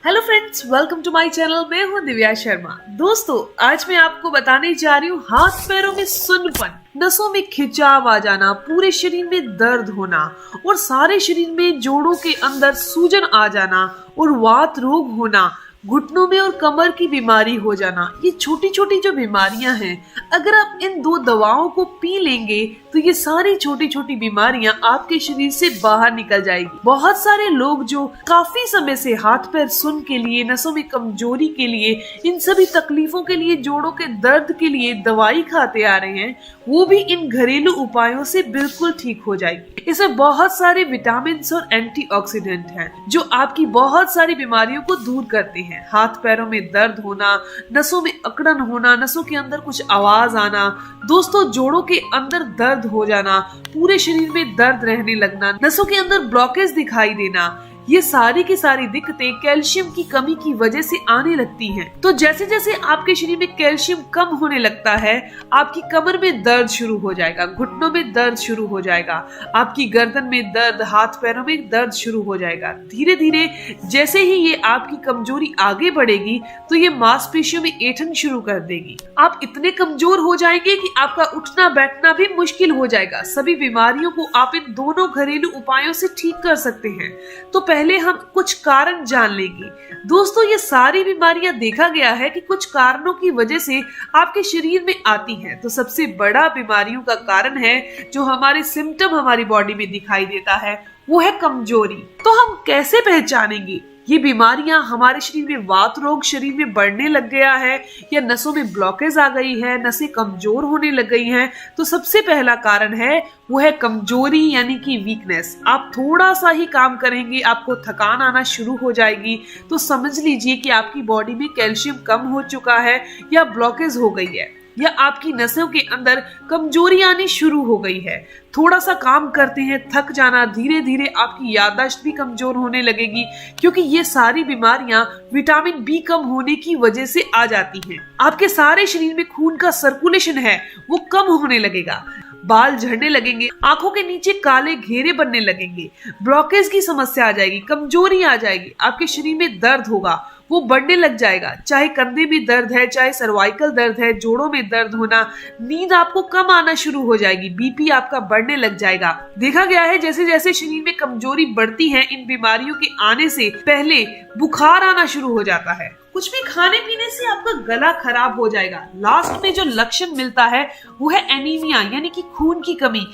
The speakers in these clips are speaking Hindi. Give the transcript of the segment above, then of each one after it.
Hello friends, welcome to my channel. मैं हूं दिव्या शर्मा। दोस्तों, आज मैं आपको बताने जा रही हूँ हाथ पैरों में सुन्नपन, नसों में खिंचाव आ जाना, पूरे शरीर में दर्द होना और सारे शरीर में जोड़ों के अंदर सूजन आ जाना और वात रोग होना, घुटनों में और कमर की बीमारी हो जाना। ये छोटी छोटी जो बीमारियां हैं, अगर आप इन दो दवाओं को पी लेंगे तो ये सारी छोटी छोटी बीमारियां आपके शरीर से बाहर निकल जाएगी। बहुत सारे लोग जो काफी समय से हाथ पैर सुन के लिए, नसों में कमजोरी के लिए, इन सभी तकलीफों के लिए, जोड़ों के दर्द के लिए दवाई खाते आ रहे हैं, वो भी इन घरेलू उपायों से बिल्कुल ठीक हो जाएगी। इसमें बहुत सारे विटामिन और एंटीऑक्सीडेंट हैं जो आपकी बहुत सारी बीमारियों को दूर करते हैं। हाथ पैरों में दर्द होना, नसों में अकड़न होना, नसों के अंदर कुछ आवाज आना, दोस्तों जोड़ों के अंदर दर्द हो जाना, पूरे शरीर में दर्द रहने लगना, नसों के अंदर ब्लॉकेज दिखाई देना, ये सारी की सारी दिक्कतें कैल्शियम की कमी की वजह से आने लगती हैं। तो जैसे जैसे आपके शरीर में कैल्शियम कम होने लगता है, आपकी कमर में दर्द शुरू हो जाएगा, घुटनों में दर्द शुरू हो जाएगा, आपकी गर्दन में दर्द, हाथ पैरों में दर्द शुरू हो जाएगा। धीरे धीरे जैसे ही ये आपकी कमजोरी आगे बढ़ेगी तो ये मांसपेशियों में ऐंठन शुरू कर देगी। आप इतने कमजोर हो जाएंगे कि आपका उठना बैठना भी मुश्किल हो जाएगा। सभी बीमारियों को आप इन दोनों घरेलू उपायों से ठीक कर सकते हैं। तो पहले हम कुछ कारण जान लेंगे। दोस्तों, ये सारी बीमारियां देखा गया है कि कुछ कारणों की वजह से आपके शरीर में आती हैं। तो सबसे बड़ा बीमारियों का कारण है जो हमारे सिम्टम हमारी बॉडी में दिखाई देता है, वो है कमजोरी। तो हम कैसे पहचानेंगे ये बीमारियां? हमारे शरीर में वात रोग शरीर में बढ़ने लग गया है या नसों में ब्लॉकेज आ गई है, नसें कमजोर होने लग गई हैं, तो सबसे पहला कारण है वो है कमजोरी यानी कि वीकनेस। आप थोड़ा सा ही काम करेंगे, आपको थकान आना शुरू हो जाएगी, तो समझ लीजिए कि आपकी बॉडी में कैल्शियम कम हो चुका है या ब्लॉकेज हो गई है या आपकी नसों के अंदर कमजोरी आनी शुरू हो गई है। थोड़ा सा काम करते हैं, थक जाना, धीरे धीरे आपकी याददाश्त भी कमजोर होने लगेगी, क्योंकि ये सारी बीमारियां विटामिन बी कम होने की वजह से आ जाती हैं। आपके सारे शरीर में खून का सर्कुलेशन है वो कम होने लगेगा, बाल झड़ने लगेंगे, आंखों के नीचे काले घेरे बनने लगेंगे, ब्लॉकेज की समस्या आ जाएगी, कमजोरी आ जाएगी, आपके शरीर में दर्द होगा वो बढ़ने लग जाएगा। चाहे कंधे में दर्द है, चाहे सर्वाइकल दर्द है, जोड़ों में दर्द होना, नींद आपको कम आना शुरू हो जाएगी, बीपी आपका बढ़ने लग जाएगा। देखा गया है जैसे जैसे शरीर में कमजोरी बढ़ती है, इन बीमारियों के आने से पहले बुखार आना शुरू हो जाता है। कुछ भी खाने पीने से आपका गला खराब हो जाएगा। लास्ट में जो लक्षण मिलता है वो है एनीमिया यानी कि खून की कमी।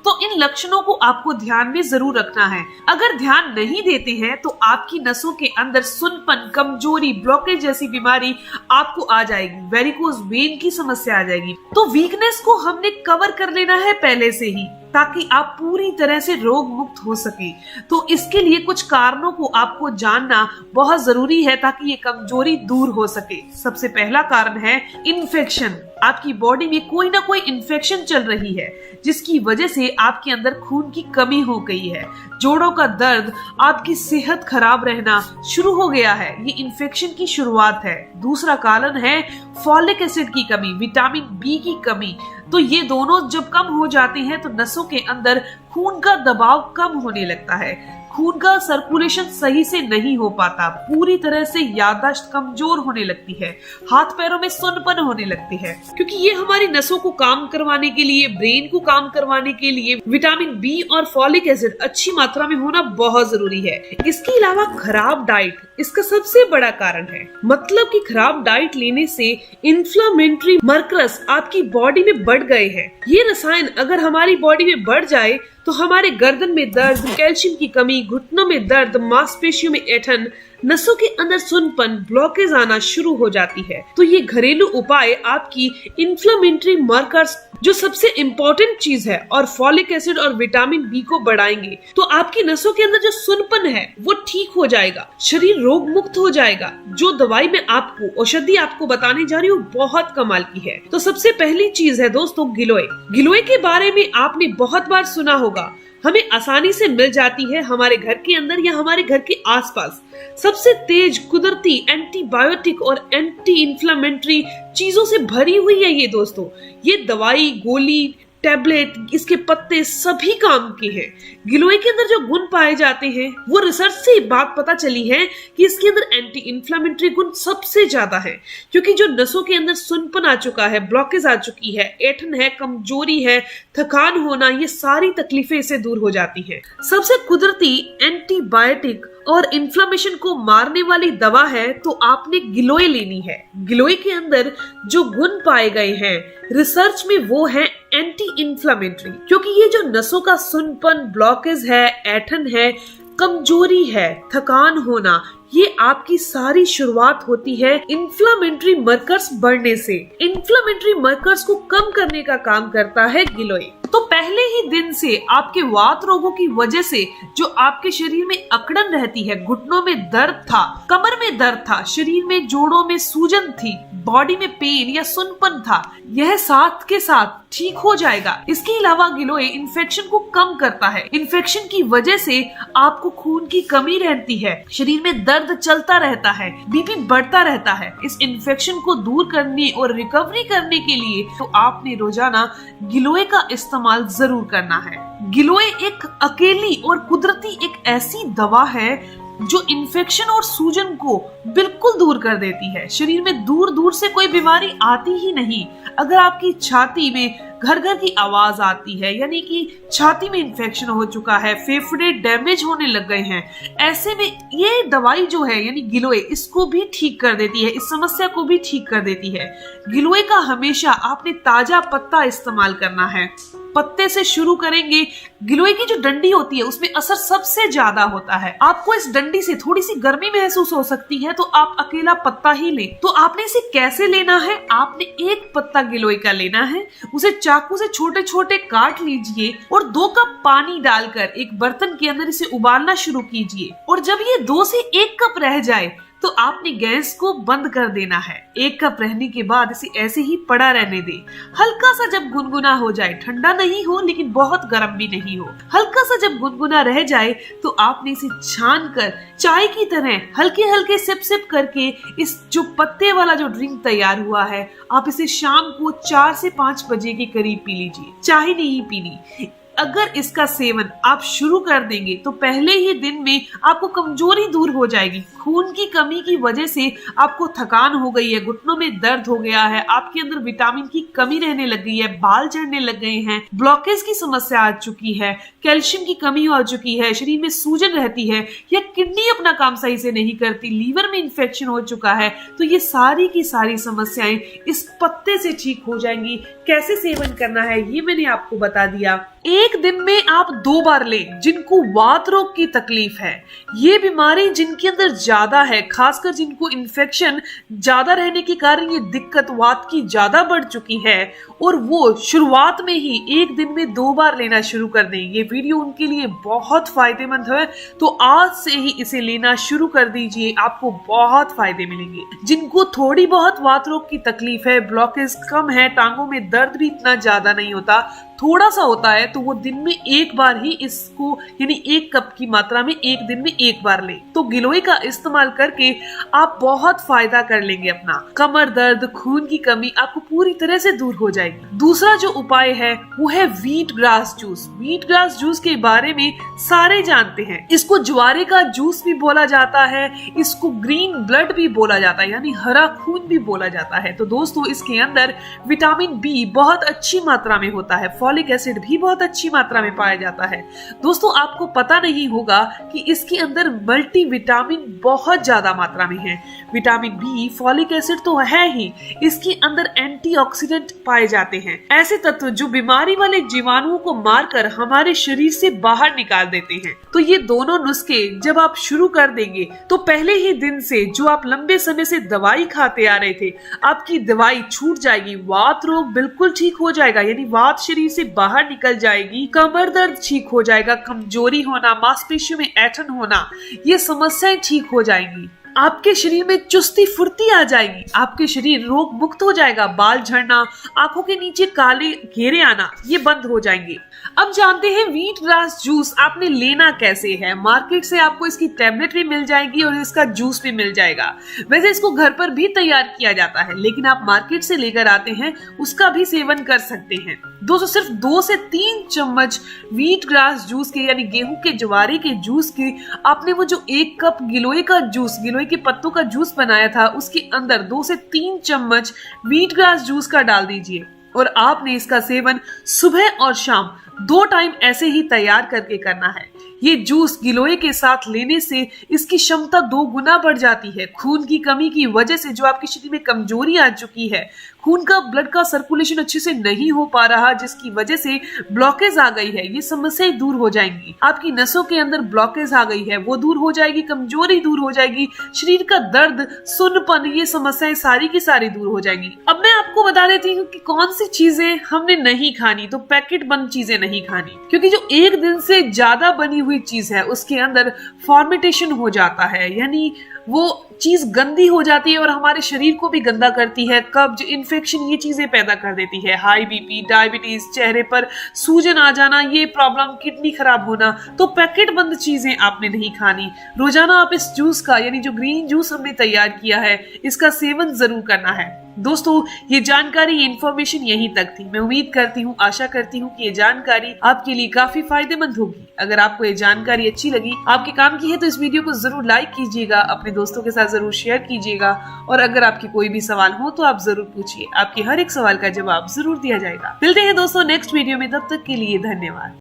तो इन लक्षणों को आपको ध्यान में जरूर रखना है। अगर ध्यान नहीं देते हैं तो आपकी नसों के अंदर सुन्नपन, कमजोरी, ब्लॉकेज जैसी बीमारी आपको आ जाएगी, वेरिकोज वेन की समस्या आ जाएगी। तो वीकनेस को हमने कवर कर लेना है पहले से ही, ताकि आप पूरी तरह से रोग मुक्त हो सके। तो इसके लिए कुछ कारणों को आपको जानना बहुत जरूरी है ताकि ये कमजोरी दूर हो सके। सबसे पहला कारण है इन्फेक्शन। आपकी बॉडी में कोई ना कोई इन्फेक्शन चल रही है जिसकी वजह से आपके अंदर खून की कमी हो गई है, जोड़ों का दर्द, आपकी सेहत खराब रहना शुरू हो गया है, ये इन्फेक्शन की शुरुआत है। दूसरा कारण है फॉलिक एसिड की कमी, विटामिन बी की कमी। तो ये दोनों जब कम हो जाते हैं तो नसों के अंदर खून का दबाव कम होने लगता है, खून का सर्कुलेशन सही से नहीं हो पाता, पूरी तरह से याददाश्त कमजोर होने लगती है, हाथ पैरों में सुन्नपन होने लगती है, क्योंकि ये हमारी नसों को काम करवाने के लिए, ब्रेन को काम करवाने के लिए विटामिन बी और फॉलिक एसिड अच्छी मात्रा में होना बहुत जरूरी है। इसके अलावा खराब डाइट इसका सबसे बड़ा कारण है। मतलब कि खराब डाइट लेने से इन्फ्लेमेटरी मर्करस आपकी बॉडी में बढ़ गए हैं। ये रसायन अगर हमारी बॉडी में बढ़ जाए तो हमारे गर्दन में दर्द, कैल्शियम की कमी, घुटनों में दर्द, मांसपेशियों में ऐंठन, नसों के अंदर सुन्नपन, ब्लॉकेज आना शुरू हो जाती है। तो ये घरेलू उपाय आपकी इन्फ्लेमेटरी मार्कर्स, जो सबसे इम्पोर्टेंट चीज है, और फॉलिक एसिड और विटामिन बी को बढ़ाएंगे। तो आपकी नसों के अंदर जो सुन्नपन है वो ठीक हो जाएगा, शरीर रोग मुक्त हो जाएगा। जो दवाई मैं आपको, औषधि आपको बताने जा रही हूँ, बहुत कमाल की है। तो सबसे पहली चीज है दोस्तों गिलोय। गिलोय के बारे में आपने बहुत बार सुना होगा, हमें आसानी से मिल जाती है हमारे घर के अंदर या हमारे घर के आसपास। सबसे तेज कुदरती एंटीबायोटिक और एंटी इन्फ्लेमेटरी चीजों से भरी हुई है ये दोस्तों। ये दवाई, गोली टैबलेट, इसके पत्ते सभी काम के हैं। गिलोय के अंदर जो गुण पाए जाते हैं वो रिसर्च से बात पता चली है कि इसके अंदर एंटी इंफ्लेमेटरी गुण सबसे ज्यादा है, क्योंकि जो नसों के अंदर सुनपन आ चुका है, ब्लॉकेज आ चुकी है, ऐंठन है, कमजोरी है, थकान होना, ये सारी तकलीफें इससे दूर हो जाती है। सबसे कुदरती एंटीबायोटिक और इन्फ्लेमेशन को मारने वाली दवा है तो आपने गिलोय लेनी है। गिलोय के अंदर जो गुण पाए गए हैं रिसर्च में वो है एंटी इंफ्लेमेटरी, क्योंकि ये जो नसों का सुनपन, ब्लॉकेज है, ऐंठन है, कमजोरी है, थकान होना, ये आपकी सारी शुरुआत होती है इन्फ्लेमेटरी मार्कर्स बढ़ने से। इन्फ्लेमेटरी मार्कर्स को कम करने का काम करता है गिलोय। तो पहले ही दिन से आपके वात रोगों की वजह से जो आपके शरीर में अकड़न रहती है, घुटनों में दर्द था, कमर में दर्द था, शरीर में जोड़ों में सूजन थी, बॉडी में पेन या सुनपन था, यह साथ के साथ ठीक हो जाएगा। इसके अलावा गिलोय इन्फेक्शन को कम करता है। इन्फेक्शन की वजह से आपको खून की कमी रहती है, शरीर में दर्द चलता रहता है, बीपी बढ़ता रहता है। इस इन्फेक्शन को दूर करने और रिकवरी करने के लिए तो आपने रोजाना गिलोय का इस्तेमाल जरूर करना है। गिलोय एक अकेली और कुदरती एक ऐसी दवा है जो इन्फेक्शन और सूजन को बिल्कुल दूर कर देती है। शरीर में दूर दूर से कोई बीमारी आती ही नहीं। अगर आपकी छाती में घर घर की आवाज आती है, यानी कि छाती में इन्फेक्शन हो चुका है, फेफड़े डैमेज होने लग गए हैं, ऐसे में ये दवाई जो है यानी गिलोय इसको भी ठीक कर देती है, इस समस्या को भी ठीक कर देती है। गिलोय का हमेशा आपने ताजा पत्ता इस्तेमाल करना है। पत्ते से शुरू करेंगे। गिलोय की जो डंडी होती है उसमें असर सबसे ज्यादा होता है। आपको इस डंडी से थोड़ी सी गर्मी महसूस हो सकती है तो आप अकेला पत्ता ही लें। तो आपने इसे कैसे लेना है? आपने एक पत्ता गिलोय का लेना है, उसे चाकू से छोटे छोटे काट लीजिए और 2 कप पानी डालकर एक बर्तन के अंदर इसे उबालना शुरू कीजिए। और जब ये 2 से 1 कप रह जाए तो आपने गैस को बंद कर देना है। 1 कप रहने के बाद इसे ऐसे ही पड़ा रहने दे। हल्का सा जब गुनगुना हो जाए, ठंडा नहीं हो लेकिन बहुत गर्म भी नहीं हो, हल्का सा जब गुनगुना रह जाए तो आपने इसे छान कर चाय की तरह हल्के हल्के सिप सिप करके इस जो पत्ते वाला जो ड्रिंक तैयार हुआ है, आप इसे शाम को 4 से 5 बजे के करीब पी लीजिए। चाय नहीं पीनी। अगर इसका सेवन आप शुरू कर देंगे तो पहले ही दिन में आपको कमजोरी दूर हो जाएगी। खून की कमी की वजह से आपको थकान हो गई है, घुटनों में दर्द हो गया है, आपके अंदर विटामिन की कमी रहने लग गई है, बाल झड़ने लग गए हैं, ब्लॉकेज की समस्या आ चुकी है, कैल्शियम की कमी हो चुकी है, शरीर में सूजन रहती है या किडनी अपना काम सही से नहीं करती, लीवर में इन्फेक्शन हो चुका है, तो ये सारी की सारी समस्याएं इस पत्ते से ठीक हो जाएंगी। कैसे सेवन करना है ये मैंने आपको बता दिया। एक दिन में आप 2 बार लें। जिनको वात रोग की तकलीफ है, ये बीमारी जिनके अंदर ज्यादा है, खासकर जिनको इन्फेक्शन ज्यादा रहने के कारण ये दिक्कत वात की ज्यादा बढ़ चुकी है और वो शुरुआत में ही एक दिन में 2 बार लेना शुरू कर दें, ये वीडियो उनके लिए बहुत फायदेमंद है। तो आज से ही इसे लेना शुरू कर दीजिए, आपको बहुत फायदे मिलेंगे। जिनको थोड़ी बहुत वात रोग की तकलीफ है, ब्लॉकेज कम है, टांगों में दर्द भी इतना ज्यादा नहीं होता, थोड़ा सा होता है, तो वो दिन में 1 बार ही इसको यानी 1 कप की मात्रा में एक दिन में 1 बार लें। तो गिलोय का इस्तेमाल करके आप बहुत फायदा कर लेंगे। अपना कमर दर्द, खून की कमी आपको पूरी तरह से दूर हो जाएगी। दूसरा जो उपाय है वो है wheat grass juice. Wheat grass juice के बारे में सारे जानते हैं। इसको ज्वारे का जूस भी बोला जाता है, इसको ग्रीन ब्लड भी बोला जाता है, यानी हरा खून भी बोला जाता है। तो दोस्तों, इसके अंदर विटामिन बी बहुत अच्छी मात्रा में होता है, फॉलिक एसिड भी बहुत अच्छी मात्रा में पाया जाता है। दोस्तों, आपको पता नहीं होगा कि इसके अंदर मल्टी विटामिन बहुत ज्यादा मात्रा में है। विटामिन बी, फॉलिक एसिड तो है ही, इसके अंदर एंटीऑक्सीडेंट पाए जाते हैं, ऐसे तत्व जो बीमारी वाले जीवाणुओं को मारकर हमारे शरीर से बाहर निकाल देते हैं। तो ये दोनों नुस्खे जब आप शुरू कर देंगे तो पहले ही दिन से जो आप लंबे समय से दवाई खाते आ रहे थे, आपकी दवाई छूट जाएगी, वात रोग बिल्कुल ठीक हो जाएगा, यानी वात शरीर से बाहर निकल जाएगी, कमर दर्द ठीक हो जाएगा, कमजोरी होना, मांसपेशियों में ऐंठन होना, ये समस्याएं ठीक हो जाएंगी। आपके शरीर में चुस्ती फुर्ती आ जाएगी, आपके शरीर रोग मुक्त हो जाएगा, बाल झड़ना, आंखों के नीचे काले घेरे आना ये बंद हो जाएंगे। अब जानते हैं व्हीट ग्रास जूस आपने लेना कैसे है। मार्केट से आपको इसकी टैबलेट भी मिल जाएगी और इसका जूस भी मिल जाएगा। वैसे इसको घर पर भी तैयार किया जाता है, लेकिन आप मार्केट से लेकर आते हैं उसका भी सेवन कर सकते हैं। दोस्तों सिर्फ 2 से 3 चम्मच व्हीट ग्रास जूस के यानी गेहूं के ज्वारे के जूस की आपने वो जो 1 कप गिलोय का जूस, गिलोय के पत्तों का जूस बनाया था उसके अंदर 2 से 3 चम्मच व्हीट ग्रास जूस का डाल दीजिए और आपने इसका सेवन सुबह और शाम 2 टाइम ऐसे ही तैयार करके करना है। ये जूस गिलोय के साथ लेने से इसकी क्षमता 2 गुना बढ़ जाती है। खून की कमी की वजह से जो आपके शरीर में कमजोरी आ चुकी है, खून का ब्लड का सर्कुलेशन अच्छे से नहीं हो पा रहा जिसकी वजह से ब्लॉकेज आ गई है, ये समस्याएं दूर हो जाएंगी। आपकी नसों के अंदर ब्लॉकेज आ गई है वो दूर हो जाएगी, कमजोरी दूर हो जाएगी, शरीर का दर्द, सुन्नपन, ये समस्याएं सारी की सारी दूर हो जाएंगी। अब मैं आपको बता देती हूँ कि कौन सी चीजें हमने नहीं खानी। तो पैकेट बंद चीजें नहीं खानी, क्योंकि जो 1 दिन से ज्यादा बनी हुई चीज है उसके अंदर फॉर्मेटेशन हो जाता है, यानी वो चीज गंदी हो जाती है और हमारे शरीर को भी गंदा करती है। कब्ज, इन्फेक्शन ये चीजें पैदा कर देती है। हाई बीपी, डायबिटीज, चेहरे पर सूजन आ जाना, ये प्रॉब्लम, किडनी खराब होना। तो पैकेट बंद चीजें आपने नहीं खानी। रोजाना आप इस जूस का यानी जो ग्रीन जूस हमने तैयार किया है इसका सेवन जरूर करना है। दोस्तों ये जानकारी, ये इन्फॉर्मेशन यहीं तक थी। मैं उम्मीद करती हूँ, आशा करती हूँ कि ये जानकारी आपके लिए काफी फायदेमंद होगी। अगर आपको ये जानकारी अच्छी लगी, आपके काम की है, तो इस वीडियो को जरूर लाइक कीजिएगा, अपने दोस्तों के साथ जरूर शेयर कीजिएगा और अगर आपके कोई भी सवाल हो तो आप जरूर पूछिए, आपके हर एक सवाल का जवाब जरूर दिया जाएगा। मिलते हैं दोस्तों नेक्स्ट वीडियो में, तब तक के लिए धन्यवाद।